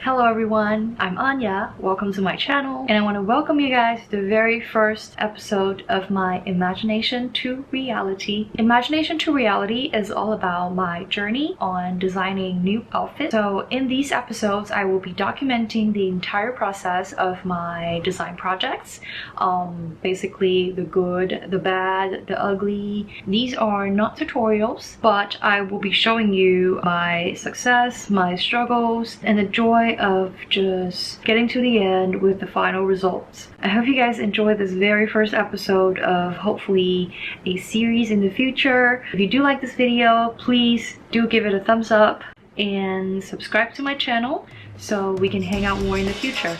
Hello everyone, I'm Anya. Welcome to my channel, and I want to welcome you guys to the very first episode of my Imagination to Reality. Imagination to Reality is all about my journey on designing new outfits. So in these episodes, I will be documenting the entire process of my design projects. Basically the good, the bad, the ugly. These are not tutorials, but I will be showing you my success, my struggles, and the joy of just getting to the end with the final results. I hope you guys enjoyed this very first episode of hopefully a series in the future. If you do like this video, please do give it a thumbs up and subscribe to my channel so we can hang out more in the future.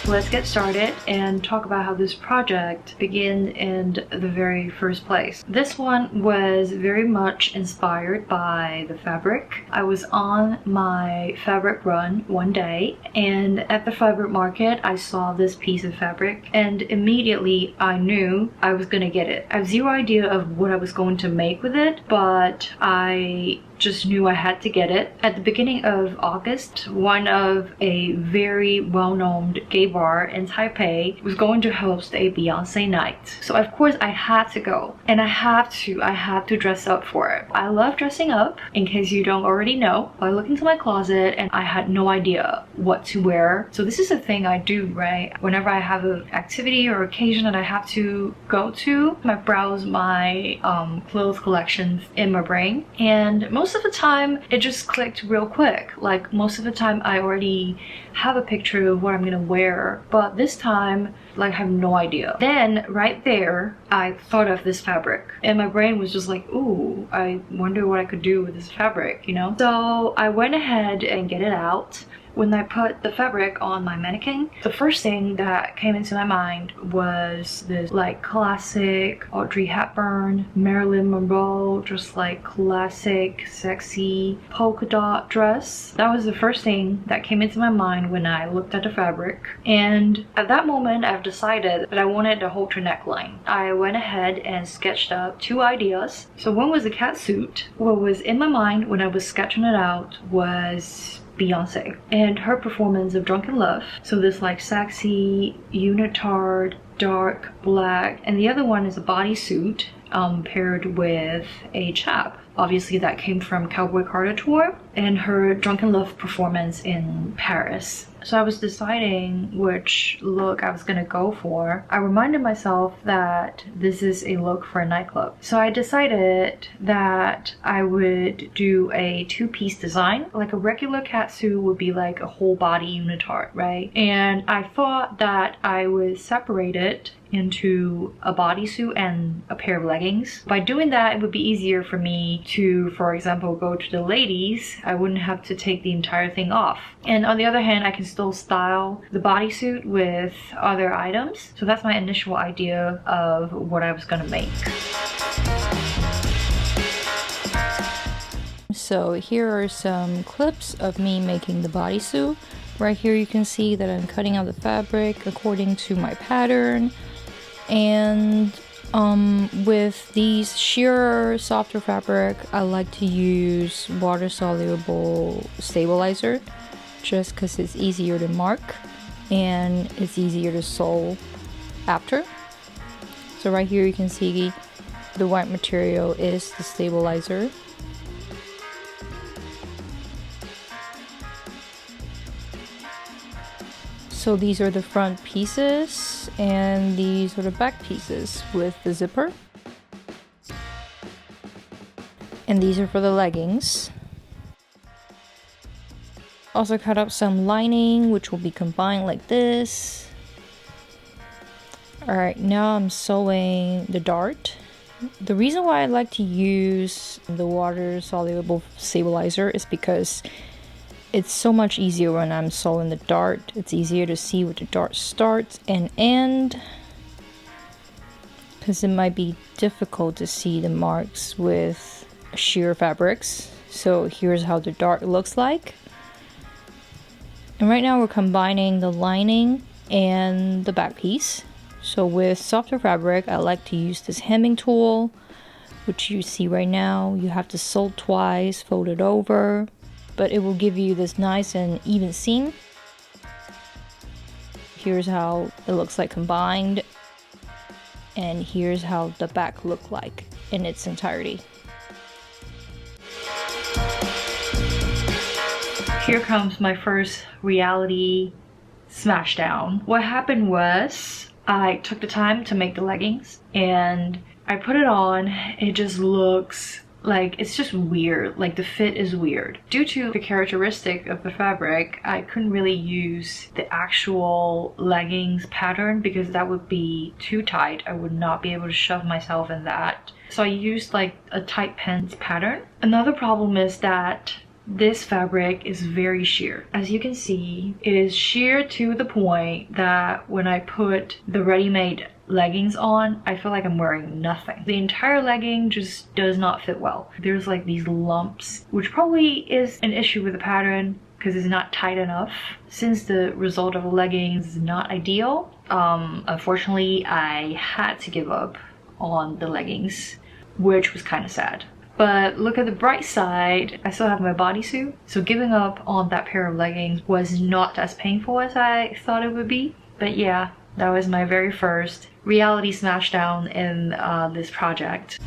Let's get started and talk about how this project began in the very first place. This one was very much inspired by the fabric. I was on my fabric run one day, and at the fabric market I saw this piece of fabric, and immediately I knew I was gonna get it. I have zero idea of what I was going to make with it, but I just knew I had to get it. At the beginning of August, one of a very well-known gay bar in Taipei was going to host a Beyonce night. So of course I had to go, and I have to dress up for it. I love dressing up, in case you don't already know. I looked into my closet and I had no idea what to wear. So this is a thing I do, right? Whenever I have an activity or occasion that I have to go to, I browse my clothes collections in my brain, and most of the time it just clicked real quick. Like most of the time I already have a picture of what I'm gonna wear, but this time like I have no idea. Then right there I thought of this fabric, and my brain was just like, ooh, I wonder what I could do with this fabric, you know? So I went ahead and get it out. When I put the fabric on my mannequin, the first thing that came into my mind was this like classic Audrey Hepburn, Marilyn Monroe, just like classic sexy polka dot dress. That was the first thing that came into my mind when I looked at the fabric. And at that moment I've decided that I wanted a halter neckline. I went ahead and sketched up two ideas. So one was a cat suit. What was in my mind when I was sketching it out was Beyonce and her performance of Drunken Love. So this like sexy unitard dark black, and the other one is a bodysuit paired with a chap. Obviously that came from Cowboy Carter tour and her Drunken Love performance in Paris. So I was deciding which look I was gonna go for. I reminded myself that this is a look for a nightclub. So I decided that I would do a two-piece design. Like a regular catsuit would be like a whole body unitard, right? And I thought that I would separate it into a bodysuit and a pair of leggings. By doing that, it would be easier for me to, for example, go to the ladies. I wouldn't have to take the entire thing off. And on the other hand, I can still style the bodysuit with other items. So that's my initial idea of what I was gonna make. So here are some clips of me making the bodysuit. Right here you can see that I'm cutting out the fabric according to my pattern. And with these sheer softer fabric, I like to use water soluble stabilizer just because it's easier to mark and it's easier to sew after. So right here you can see the white material is the stabilizer. So these are the front pieces and these are the back pieces with the zipper. And these are for the leggings. Also cut up some lining which will be combined like this. Alright, now I'm sewing the dart. The reason why I like to use the water soluble stabilizer is because it's so much easier when I'm sewing the dart. It's easier to see where the dart starts and end, because it might be difficult to see the marks with sheer fabrics. So here's how the dart looks like. And right now we're combining the lining and the back piece. So with softer fabric, I like to use this hemming tool, which you see right now. You have to sew twice, fold it over. but it will give you this nice and even seam. Here's how it looks like combined, and here's how the back look like in its entirety. Here comes my first reality smashdown. What happened was I took the time to make the leggings and I put it on. It just looks like it's just weird, like the fit is weird. Due to the characteristic of the fabric, I couldn't really use the actual leggings pattern because that would be too tight. I would not be able to shove myself in that. So I used like a tight pants pattern. Another problem is that this fabric is very sheer. As you can see, it is sheer to the point that when I put the ready-made leggings on, I feel like I'm wearing nothing. The entire legging just does not fit well. There's like these lumps, which probably is an issue with the pattern because it's not tight enough. Since the result of the leggings is not ideal, unfortunately I had to give up on the leggings, which was kind of sad. But look at the bright side, I still have my bodysuit. So giving up on that pair of leggings was not as painful as I thought it would be. But yeah, that was my very first reality smashdown in this project.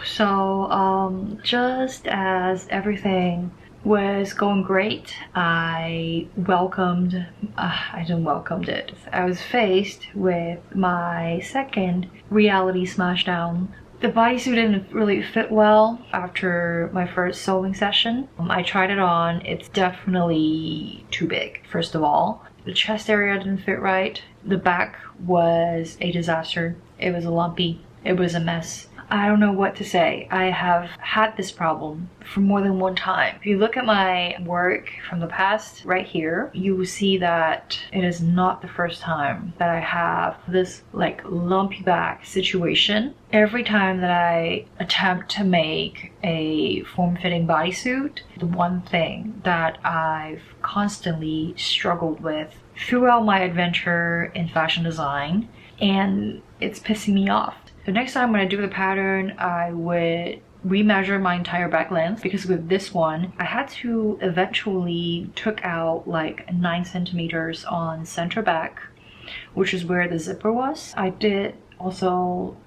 So just as everything was going great, I welcomed it. I was faced with my second reality smashdown. The bodysuit didn't really fit well after my first sewing session. I tried it on. It's definitely too big, first of all. The chest area didn't fit right. The back was a disaster. It was lumpy. It was a mess. I don't know what to say. I have had this problem for more than one time. If you look at my work from the past right here, you will see that it is not the first time that I have this like lumpy back situation. Every time that I attempt to make a form-fitting bodysuit, the one thing that I've constantly struggled with throughout my adventure in fashion design, and it's pissing me off. So next time when I do the pattern, I would remeasure my entire back length, because with this one, I had to eventually took out like 9 centimeters on center back, which is where the zipper was. I did also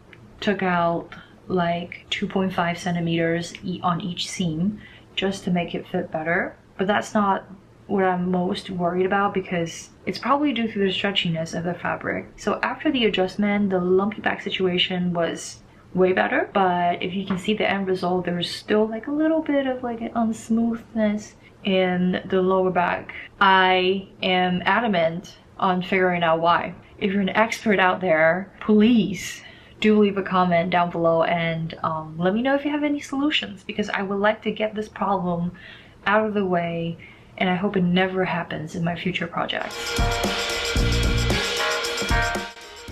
took out like 2.5 centimeters on each seam just to make it fit better. But that's not what I'm most worried about because it's probably due to the stretchiness of the fabric. So after the adjustment, the lumpy back situation was way better, but if you can see the end result, there's still like a little bit of like an unsmoothness in the lower back. I am adamant on figuring out why. If you're an expert out there, please do leave a comment down below and let me know if you have any solutions, because I would like to get this problem out of the way, and I hope it never happens in my future projects.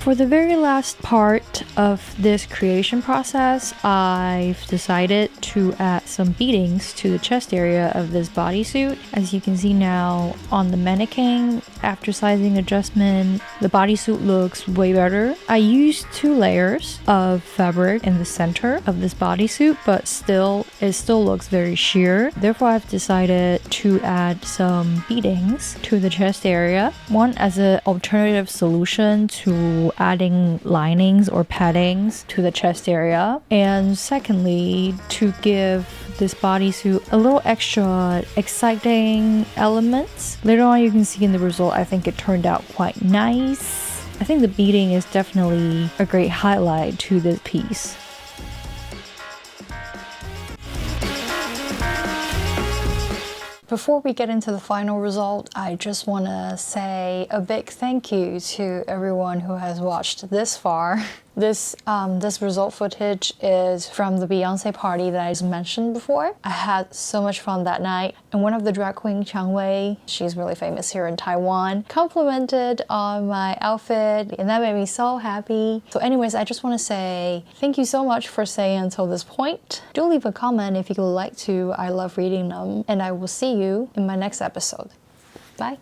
For the very last part of this creation process, I've decided to add some beadings to the chest area of this bodysuit. As you can see now on the mannequin, after sizing adjustment, the bodysuit looks way better. I used 2 layers of fabric in the center of this bodysuit, but it still looks very sheer. Therefore, I've decided to add some beadings to the chest area. One as an alternative solution to adding linings or paddings to the chest area, and secondly to give this bodysuit a little extra exciting elements. Later on you can see in the result, I think it turned out quite nice. I think the beading is definitely a great highlight to this piece. Before we get into the final result, I just want to say a big thank you to everyone who has watched this far. This result footage is from the Beyonce party that I just mentioned before. I had so much fun that night, and one of the drag queen, Chang Wei, she's really famous here in Taiwan, complimented on my outfit, and that made me so happy. So anyways, I just want to say thank you so much for staying until this point. Do leave a comment if you would like to. I love reading them, and I will see you in my next episode. Bye.